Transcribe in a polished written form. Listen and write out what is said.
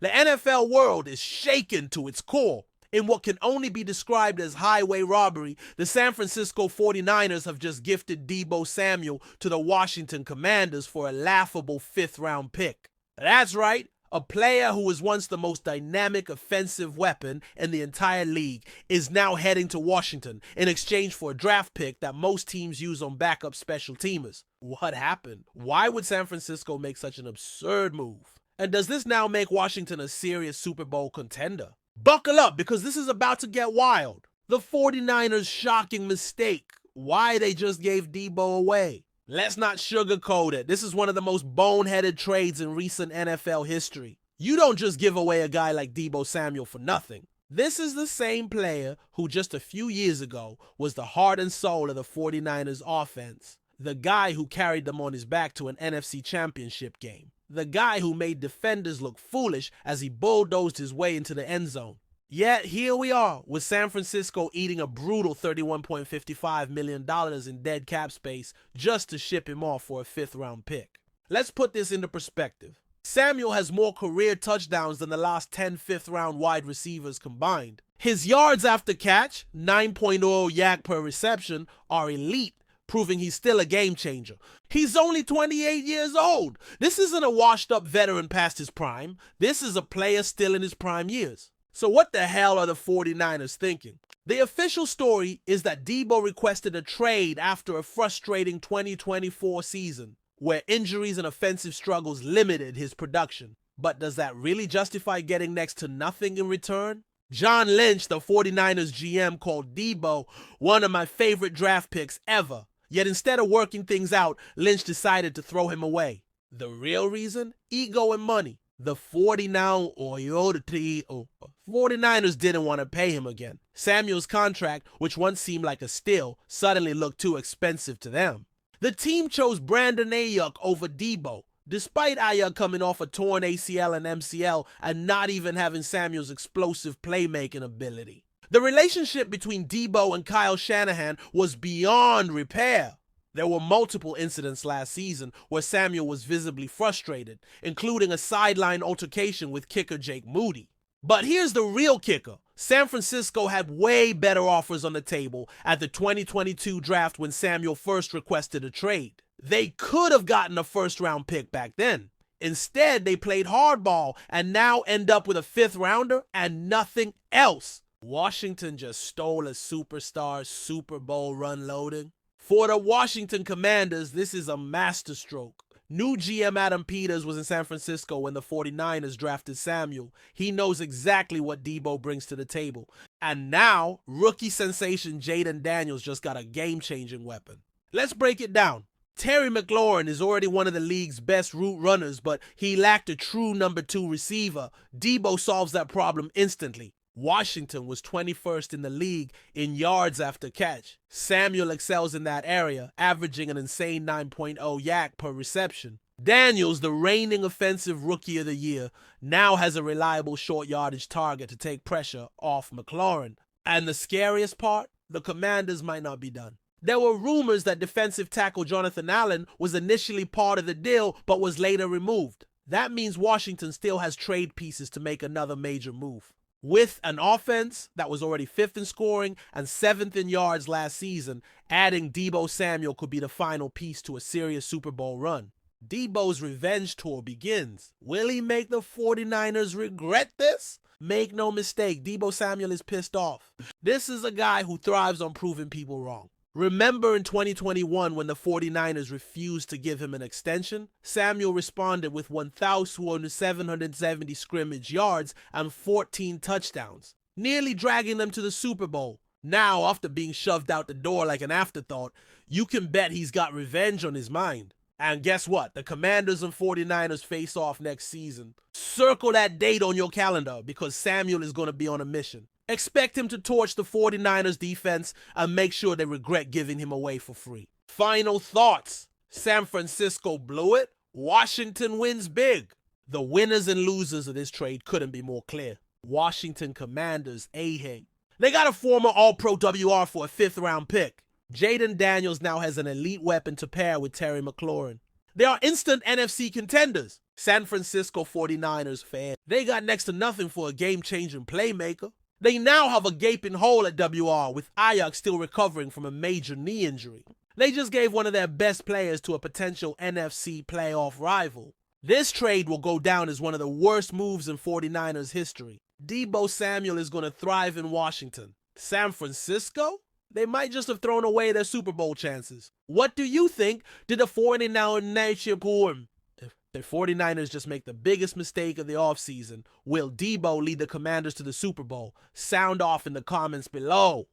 The NFL world is shaken to its core. In what can only be described as highway robbery, the San Francisco 49ers have just gifted Deebo Samuel to the Washington Commanders for a laughable 5th-round pick. That's right, a player who was once the most dynamic offensive weapon in the entire league is now heading to Washington in exchange for a draft pick that most teams use on backup special teamers. What happened? Why would San Francisco make such an absurd move? And does this now make Washington a serious Super Bowl contender? Buckle up, because this is about to get wild. The 49ers' shocking mistake. Why they just gave Deebo away. Let's not sugarcoat it. This is one of the most boneheaded trades in recent NFL history. You don't just give away a guy like Deebo Samuel for nothing. This is the same player who just a few years ago was the heart and soul of the 49ers offense. The guy who carried them on his back to an NFC championship game. The guy who made defenders look foolish as he bulldozed his way into the end zone. Yet here we are, with San Francisco eating a brutal $31.55 million in dead cap space just to ship him off for a 5th-round pick. Let's put this into perspective. Samuel has more career touchdowns than the last 10 5th-round wide receivers combined. His yards after catch, 9.0 yak per reception, are elite, proving he's still a game changer. He's only 28 years old. This isn't a washed-up veteran past his prime. This is a player still in his prime years. So what the hell are the 49ers thinking? The official story is that Deebo requested a trade after a frustrating 2024 season, where injuries and offensive struggles limited his production. But does that really justify getting next to nothing in return? John Lynch, the 49ers GM, called Deebo one of my favorite draft picks ever. Yet instead of working things out, Lynch decided to throw him away. The real reason? Ego and money. The 49ers didn't want to pay him again. Samuel's contract, which once seemed like a steal, suddenly looked too expensive to them. The team chose Brandon Ayuk over Deebo, despite Ayuk coming off a torn ACL and MCL and not even having Samuel's explosive playmaking ability. The relationship between Deebo and Kyle Shanahan was beyond repair. There were multiple incidents last season where Samuel was visibly frustrated, including a sideline altercation with kicker Jake Moody. But here's the real kicker. San Francisco had way better offers on the table at the 2022 draft when Samuel first requested a trade. They could have gotten a 1st-round pick back then. Instead, they played hardball and now end up with a 5th-rounder and nothing else. Washington just stole a superstar Super Bowl run loading. For the Washington Commanders, this is a masterstroke. New GM Adam Peters was in San Francisco when the 49ers drafted Samuel. He knows exactly what Deebo brings to the table. And now, rookie sensation Jayden Daniels just got a game-changing weapon. Let's break it down. Terry McLaurin is already one of the league's best route runners, but he lacked a true number 2 receiver. Deebo solves that problem instantly. Washington was 21st in the league in yards after catch. Samuel excels in that area, averaging an insane 9.0 yak per reception. Daniels, the reigning offensive rookie of the year, now has a reliable short yardage target to take pressure off McLaurin. And the scariest part? The Commanders might not be done. There were rumors that defensive tackle Jonathan Allen was initially part of the deal but was later removed. That means Washington still has trade pieces to make another major move. With an offense that was already 5th in scoring and 7th in yards last season, adding Deebo Samuel could be the final piece to a serious Super Bowl run. Deebo's revenge tour begins. Will he make the 49ers regret this? Make no mistake, Deebo Samuel is pissed off. This is a guy who thrives on proving people wrong. Remember in 2021 when the 49ers refused to give him an extension? Samuel responded with 1,770 scrimmage yards and 14 touchdowns, nearly dragging them to the Super Bowl. Now, after being shoved out the door like an afterthought, you can bet he's got revenge on his mind. And guess what? The Commanders and 49ers face off next season. Circle that date on your calendar because Samuel is going to be on a mission. Expect him to torch the 49ers defense and make sure they regret giving him away for free. Final thoughts. San Francisco blew it. Washington wins big. The winners and losers of this trade couldn't be more clear. Washington Commanders, A-Hang. They got a former All-Pro WR for a 5th-round pick. Jayden Daniels now has an elite weapon to pair with Terry McLaurin. They are instant NFC contenders. San Francisco 49ers fan, they got next to nothing for a game-changing playmaker. They now have a gaping hole at WR with Ajax still recovering from a major knee injury. They just gave one of their best players to a potential NFC playoff rival. This trade will go down as one of the worst moves in 49ers history. Deebo Samuel is going to thrive in Washington. San Francisco? They might just have thrown away their Super Bowl chances. What do you think? Did the 49ers If the 49ers just make the biggest mistake of the offseason, will Deebo lead the Commanders to the Super Bowl? Sound off in the comments below.